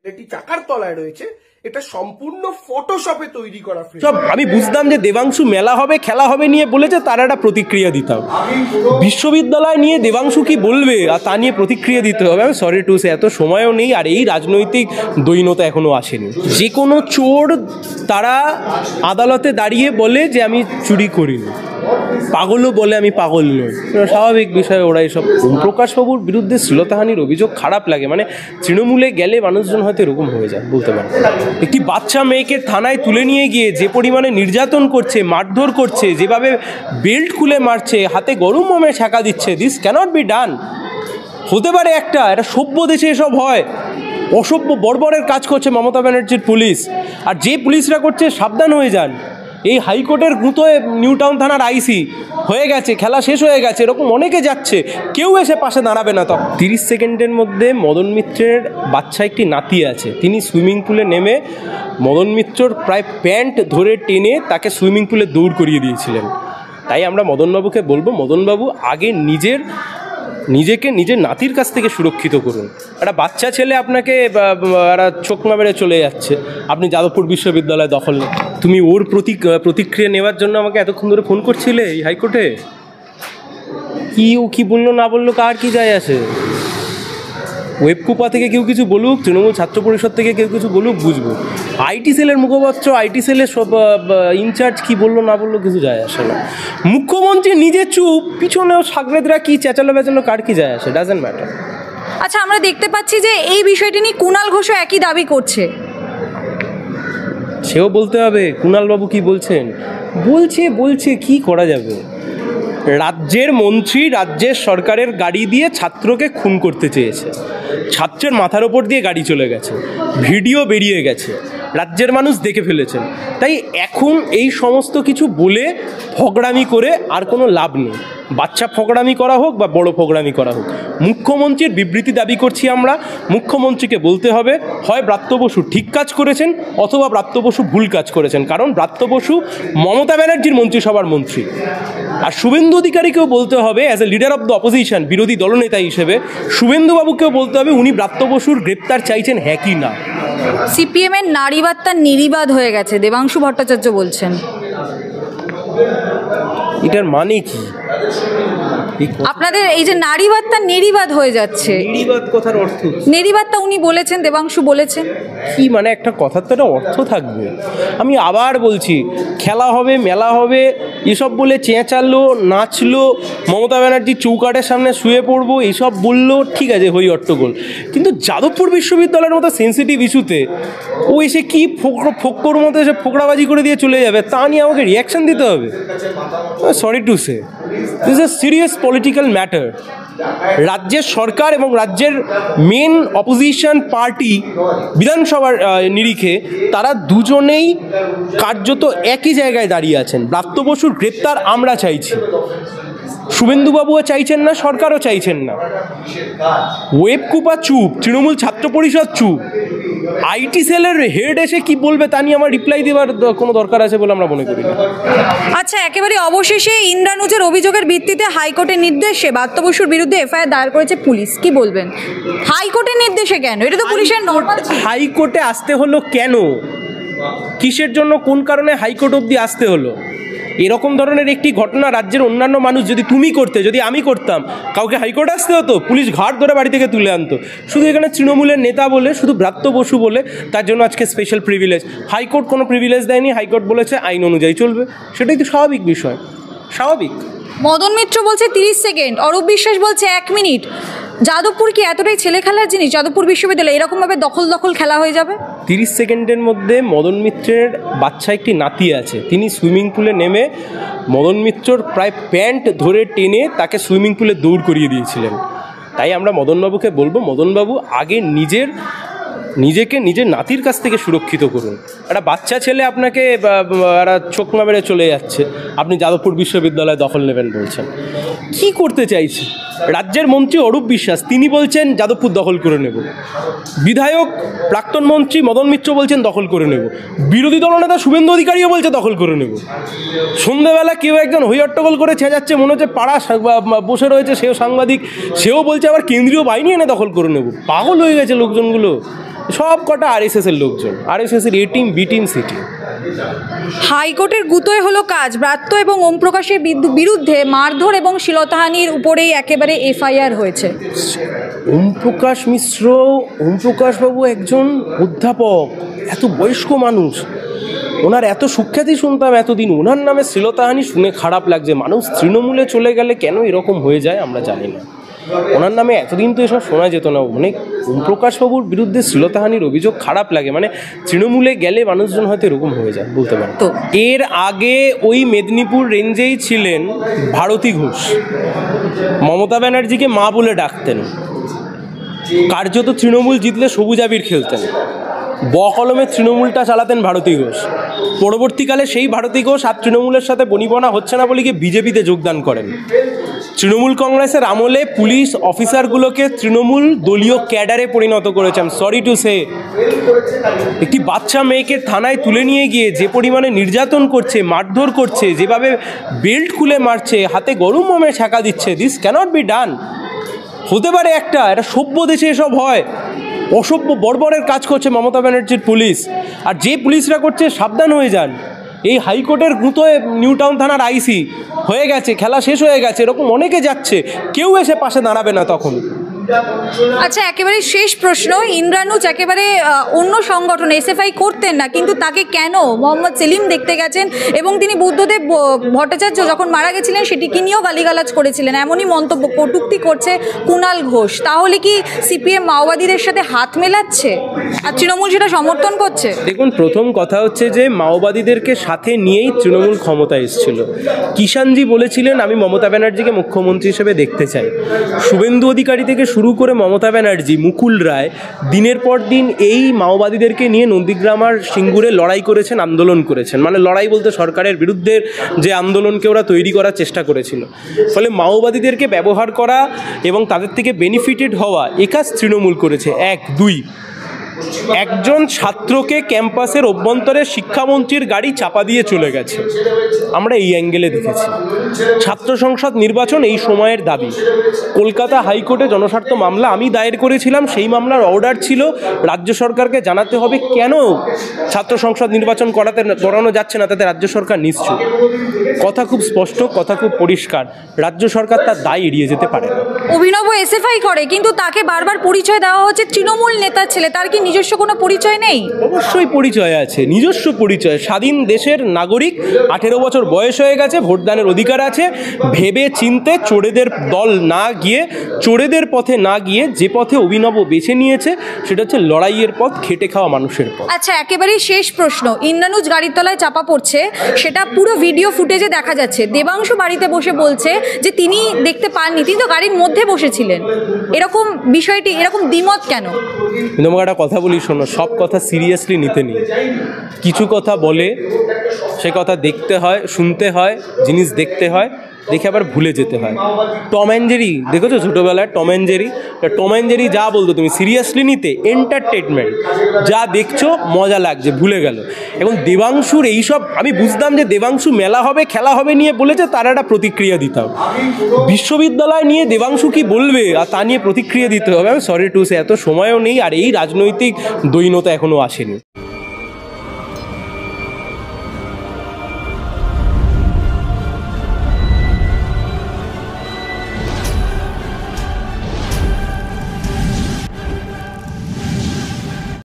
এটি চাকার তলায় রয়েছে, এটা সম্পূর্ণ ফটোশপে তৈরি করা। সব আমি বুঝতাম যে দেবাংশু মেলা হবে খেলা হবে নিয়ে বলেছে, তার একটা প্রতিক্রিয়া দিতাম। বিশ্ববিদ্যালয় নিয়ে দেবাংশু কি বলবে আর তা নিয়ে প্রতিক্রিয়া দিতে হবে। আমি সরি টু সে, এত সময়ও নেই, আর এই রাজনৈতিক দৈন্যতা এখনো আসেনি। যে কোনো চোর তারা আদালতে দাঁড়িয়ে বলে যে আমি চুরি করিনি, পাগলও বলে আমি পাগল নই, স্বাভাবিক বিষয়। ওরা এসব প্রকাশবাবুর বিরুদ্ধে শ্লীলতাহানির অভিযোগ খারাপ লাগে, মানে তৃণমূলে গেলে মানুষজন হয়তো এরকম হয়ে যায়, বলতে পারে। একটি বাচ্চা মেয়েকে থানায় তুলে নিয়ে গিয়ে যে পরিমাণে নির্যাতন করছে, মারধর করছে, যেভাবে বেল্ট খুলে মারছে, হাতে গরম মোমে ছ্যাঁকা দিচ্ছে, দিস ক্যানট বি ডান। হতে পারে একটা সভ্য দেশে এসব হয়? অসভ্য বর্বরের কাজ করছে মমতা ব্যানার্জির পুলিশ, আর যে পুলিশরা করছে সাবধান হয়ে যান। এই হাইকোর্টের গুঁতোয় নিউ টাউন থানার আইসি হয়ে গেছে, খেলা শেষ হয়ে গেছে, এরকম অনেকে যাচ্ছে, কেউ এসে পাশে দাঁড়াবে না। তখন 30 সেকেন্ডের মধ্যে মদন মিত্রের বাচ্চা একটি নাতি আছে, তিনি সুইমিং পুলে নেমে মদন মিত্রর প্রায় প্যান্ট ধরে টেনে তাকে সুইমিং পুলে দৌড় করিয়ে দিয়েছিলেন। তাই আমরা মদনবাবুকে বলবো, মদনবাবু আগে নিজেকে নিজের নাতির কাছ থেকে সুরক্ষিত করুন। একটা বাচ্চা ছেলে আপনাকে একটা চোখমা মেরে চলে যাচ্ছে, আপনি যাদবপুর বিশ্ববিদ্যালয় দখল, তুমি ওর প্রতিক্রিয়া নেওয়ার জন্য আমাকে এতক্ষণ ধরে ফোন করছিলে এই হাইকোর্টে? ও কি বললো না বললো কার কি যায় আসে? ওয়েবকুপা থেকে কেউ কিছু বলুক, তৃণমূল ছাত্র পরিষদ থেকে কেউ কিছু বলুক, বুঝবো। আইটি সেলের মুখপাত্র, আইটি সেলের সব ইনচার্জ কি বললো না বললো কিছু যায় আসে না। মুখ্যমন্ত্রী নিজে চুপ, পিছনেও সাগরেদরা কি চেঁচালো বেচালো, কার কি যায় আসে? Doesn't matter. আচ্ছা, আমরা দেখতে পাচ্ছি যে এই বিষয়টি নিয়ে কুণাল ঘোষও একই দাবি করছে। সেও বলতে হবে কুণালবাবু কি বলছেন। বলছে কি করা যাবে? রাজ্যের মন্ত্রী রাজ্যের সরকারের গাড়ি দিয়ে ছাত্রকে খুন করতে চেয়েছে, ছাত্রের মাথার ওপর দিয়ে গাড়ি চলে গেছে, ভিডিও বেরিয়ে গেছে, রাজ্যের মানুষ দেখে ফেলেছেন। তাই এখন এই সমস্ত কিছু বলে ফগড়ামি করে আর কোনো লাভ নেই। বাচ্চা ফগড়ামি করা হোক বা বড় ফগড়ামি করা হোক, মুখ্যমন্ত্রীর বিবৃতি দাবি করছি আমরা। মুখ্যমন্ত্রীকে বলতে হবে হয় ব্রাত্য বসু ঠিক কাজ করেছেন অথবা ব্রাত্য বসু ভুল কাজ করেছেন, কারণ ব্রাত্য বসু মমতা ব্যানার্জির মন্ত্রিসভার মন্ত্রী। আর শুভেন্দু অধিকারীকেও বলতে হবে as a leader of the opposition, বিরোধী দলনেতা হিসেবে শুভেন্দুবাবুকেও বলতে হবে উনি ব্রাত্য বসুর গ্রেপ্তার চাইছেন হ্যাঁ কি না। সিপিএম এর নারীবার্তা নির্বাদ হয়ে গেছে, দেবাংশু ভট্টাচার্য বলছেন। এটার মানে কি? আপনাদের এই যে নারীবার্তা নির্বাদ হয়ে যাচ্ছে, নির্বাদ কথার অর্থ নির্বাদটা উনি বলেছেন, দেবাংশু বলেছেন কি? মানে একটা কথার তো একটা অর্থ থাকবে। আমি আবার বলছি, খেলা হবে মেলা হবে এসব বলে চেঁচালো নাচলো, মমতা ব্যানার্জি চৌকাঠের সামনে শুয়ে পড়বো এইসব বললো, ঠিক আছে হই অট্টগোল, কিন্তু যাদবপুর বিশ্ববিদ্যালয়ের মতো সেন্সিটিভ ইস্যুতে ও এসে কি ফোকর মতো এসে ফোকড়াবাজি করে দিয়ে চলে যাবে, তা নিয়ে আমাকে রিয়াকশান দিতে হবে? Sorry to say, this is a serious political matter. রাজ্যের সরকার এবং রাজ্যের মেন অপোজিশন পার্টি বিধানসভার নিরিখে তারা দুজনেই কার্যত একই জায়গায় দাঁড়িয়ে আছেন। ব্রাত্য বসুর গ্রেপ্তার আমরা চাইছি, শুভেন্দুবাবুও চাইছেন না, সরকারও চাইছেন না। ওয়েবকুপা চুপ, তৃণমূল ছাত্র পরিষদ চুপ, আইটি সেলের হেড এসে কি বলবে তা নিয়ে আমার রিপ্লাই দেওয়ার কোনো দরকার আছে বলে আমরা মনে করি না। আচ্ছা, একেবারে অবশেষে ইন্দ্রানুজের অভিযোগের ভিত্তিতে হাইকোর্টের নির্দেশে ব্রাত্য বসুর বিরুদ্ধে এফআইআর দায়ের করেছে পুলিশ, কি বলবেন? হাইকোর্টের নির্দেশে কেন? এটা তো পুলিশের নর্মাল। হাইকোর্টে আসতে হলো কেন? কিসের জন্য, কোন কারণে হাইকোর্ট অবধি আসতে হলো? এরকম ধরনের একটি ঘটনা রাজ্যের অন্যান্য মানুষ যদি তুমি করতে, যদি আমি করতাম, কাউকে হাইকোর্টে আসতে হতো, পুলিশ ঘাট ধরে বাড়ি থেকে তুলে আনতো। শুধু এখানে তৃণমূলের নেতা বলে, শুধু ব্রাত্য বসু বলে, তার জন্য আজকে স্পেশাল প্রিভিলেজ। হাইকোর্ট কোনো প্রিভিলেজ দেয়নি, হাইকোর্ট বলেছে আইন অনুযায়ী চলবে, সেটাই তো স্বাভাবিক বিষয়, স্বাভাবিক। মদন মিত্র বলছে 30 সেকেন্ড, অরূপ বিশ্বাস বলছে 1 মিনিট। যাদবপুর কি এতটাই ছেলে খেলার জিনিস? যাদবপুর বিশ্ববিদ্যালয় এরকমভাবে দখল খেলা হয়ে যাবে? 30 সেকেন্ডের মধ্যে মদন মিত্রের বাচ্চা একটি নাতি আছে, তিনি সুইমিং পুলে নেমে মদন মিত্রর প্রায় প্যান্ট ধরে টেনে তাকে সুইমিং পুলে দৌড় করিয়ে দিয়েছিলেন। তাই আমরা মদনবাবুকে বলবো, মদনবাবু আগে নিজেকে নিজের নাতির কাছ থেকে সুরক্ষিত করুন। একটা বাচ্চা ছেলে আপনাকে একটা চোখমা মেরে চলে যাচ্ছে, আপনি যাদবপুর বিশ্ববিদ্যালয় দখল নেবেন বলছেন, কি করতে চাইছে? রাজ্যের মন্ত্রী অরূপ বিশ্বাস তিনি বলছেন যাদবপুর দখল করে নেব, বিধায়ক প্রাক্তন মন্ত্রী মদন মিত্র বলছেন দখল করে নেব, বিরোধী দলনেতা শুভেন্দু অধিকারীও বলছে দখল করে নেব। সন্ধ্যাবেলা কেউ একজন হইহট্টগোল করে চেঁচাচ্ছে, মনে হচ্ছে পাড়া বসে রয়েছে, সেও সাংবাদিক, সেও বলছে আবার কেন্দ্রীয় বাহিনী এনে দখল করে নেব। পাগল হয়ে গেছে লোকজনগুলো। সব কটা আরএসএস এর লোকজন, আরএসএস এর A team, B team, C team. হাইকোর্টের গুতোয় হলো কাজ। ব্রাত্য এবং ওম প্রকাশের বিরুদ্ধে মারধর এবং শ্লীলতাহানির উপরেই একেবারে এফআইআর হয়েছে। ওম প্রকাশ মিশ্র, ওম প্রকাশ বাবু একজন অধ্যাপক, এত বয়স্ক মানুষ, ওনার এত সুখ্যাতি শুনতাম এতদিন, ওনার নামে শ্লীলতাহানি শুনে খারাপ লাগছে। মানুষ তৃণমূলে চলে গেলে কেন এরকম হয়ে যায় আমরা জানি না। ওনার নামে এতদিন তো এসব শোনা যেত না। মানে ওম প্রকাশবাবুর বিরুদ্ধে শ্লীলতাহানির অভিযোগ খারাপ লাগে, মানে তৃণমূলে গেলে মানুষজন হয়তো এরকম হয়ে যায়, বলতে পারেন। তো এর আগে ওই মেদিনীপুর রেঞ্জেই ছিলেন ভারতী ঘোষ, মমতা ব্যানার্জিকে মা বলে ডাকতেন, কার্যত তৃণমূল জিতলে সবুজ আবির খেলতেন, বকলমে তৃণমূলটা চালাতেন ভারতী ঘোষ। পরবর্তীকালে সেই ভারতী ঘোষ আর তৃণমূলের সাথে বনিবনা হচ্ছে না বলে গিয়ে বিজেপিতে যোগদান করেন। তৃণমূল কংগ্রেসের আমলে পুলিশ অফিসারগুলোকে তৃণমূল দলীয় ক্যাডারে পরিণত করেছেন। সরি টু সে, একটি বাচ্চা মেয়েকে থানায় তুলে নিয়ে গিয়ে যে পরিমাণে নির্যাতন করছে, মারধর করছে, যেভাবে বেল্ট খুলে মারছে, হাতে গরম মোমে ছাকা দিচ্ছে, দিস ক্যানট বি ডান। হতে পারে একটা সভ্য দেশে এসব হয়? অসভ্য বর্বরের কাজ করছে মমতা ব্যানার্জির পুলিশ। আর যে পুলিশরা করছে সাবধান হয়ে যান। এই হাইকোর্টের গুঁতোয় নিউ টাউন থানার আইসি হয়ে গেছে, খেলা শেষ হয়ে গেছে, এরকম অনেকে যাচ্ছে, কেউ এসে পাশে দাঁড়াবে না তখন। আচ্ছা, একেবারে শেষ প্রশ্ন। ইন্দ্রানুজ একেবারে অন্য সংগঠন এসএফআই করতেন না, কিন্তু তাকে কেন মোহাম্মদ সেলিম দেখতে গেছেন এবং তিনি বুদ্ধদেব ভট্টাচার্য যখন মারা গেছিলেন সেটিকে নিয়েও গালিগালাজ করেছিলেন, এমনই মন্তব্য কটূক্তি করছে কুণাল ঘোষ। তাহলে কি সিপিএম মাওবাদীদের সাথে হাত মেলাচ্ছে আর তৃণমূল সেটা সমর্থন করছে? দেখুন, প্রথম কথা হচ্ছে যে মাওবাদীদেরকে সাথে নিয়েই তৃণমূল ক্ষমতায় এসেছিল। কিষাণজি বলেছিলেন আমি মমতা ব্যানার্জিকে মুখ্যমন্ত্রী হিসেবে দেখতে চাই। শুভেন্দু অধিকারী থেকে শুরু করে মমতা ব্যানার্জি, মুকুল রায় দিনের পর দিন এই মাওবাদীদেরকে নিয়ে নন্দীগ্রাম আর সিঙ্গুরে লড়াই করেছেন, আন্দোলন করেছেন। মানে লড়াই বলতে সরকারের বিরুদ্ধে যে আন্দোলনকে ওরা তৈরি করার চেষ্টা করেছিল। ফলে মাওবাদীদেরকে ব্যবহার করা এবং তাদের থেকে বেনিফিটেড হওয়া এ কাজ তৃণমূল করেছে। 1, 2 একজন ছাত্রকে ক্যাম্পাসের অভ্যন্তরে শিক্ষামন্ত্রীর গাড়ি চাপা দিয়ে চলে গেছে, আমরা এই অ্যাঙ্গেলে দেখেছি। ছাত্র সংসদ নির্বাচন এই সময়ের দাবি। কলকাতা হাইকোর্টে জনস্বার্থ মামলা আমি দায়ের করেছিলাম, সেই মামলার অর্ডার ছিল রাজ্য সরকারকে জানাতে হবে কেন ছাত্র সংসদ নির্বাচন করানো যাচ্ছে না, তাতে রাজ্য সরকার নিশ্চুপ। কথা খুব স্পষ্ট, কথা খুব পরিষ্কার, রাজ্য সরকার তার দায় এড়িয়ে যেতে পারে না। অভিনব এসএফআই করে, কিন্তু তাকে বারবার পরিচয় দেওয়া হচ্ছে তৃণমূল নেতার ছেলে। তার কি নিজস্ব কোনো পরিচয় নেই? অবশ্যই পরিচয় আছে, নিজস্ব পরিচয়। স্বাধীন দেশের নাগরিক, 18 বছর বয়স হয়ে গেছে, ভোটদানের অধিকার আছে। ভেবে চিনতে চোরেদের দল না গিয়ে, চোরেদের পথে না গিয়ে যে পথে অভিনব বেছে নিয়েছে সেটা হচ্ছে লড়াইয়ের পথ, খেটে খাওয়া মানুষের পথ। আচ্ছা, একেবারেই শেষ প্রশ্ন। ইন্দ্রানুজ গাড়ির তলায় চাপা পড়ছে, সেটা পুরো ভিডিও ফুটেজে দেখা যাচ্ছে। দেবাংশু বাড়িতে বসে বলছে যে তিনি দেখতে পাননি, তিনি তো গাড়ির মধ্যে বসেছিলেন। এরকম বিষয়টি, এরকম দ্বিমত কেন? তোমাকে একটা কথা বলি, শোনো, সব কথা সিরিয়াসলি নিতে নেই। কিছু কথা বলে, সে কথা দেখতে হয়, শুনতে হয়, জিনিস দেখতে হয়, দেখে আবার ভুলে যেতে হয়। টম অ্যান্ড জেরি দেখেছো ছোটোবেলায়? টম অ্যান্ড জেরি যা বলতো তুমি সিরিয়াসলি নিতে, এন্টারটেনমেন্ট, যা দেখছো মজা লাগছে, ভুলে গেল। এবং দেবাংশুর এইসব, আমি বুঝতাম যে দেবাংশু মেলা হবে, খেলা হবে নিয়ে বলেছে, তার একটা প্রতিক্রিয়া দিতাম। বিশ্ববিদ্যালয় নিয়ে দেবাংশু কি বলবে আর তা নিয়ে প্রতিক্রিয়া দিতে হবে। আমি সরি টু সে, এত সময়ও নেই, আর এই রাজনৈতিক দৈন্যতা এখনও আসেনি।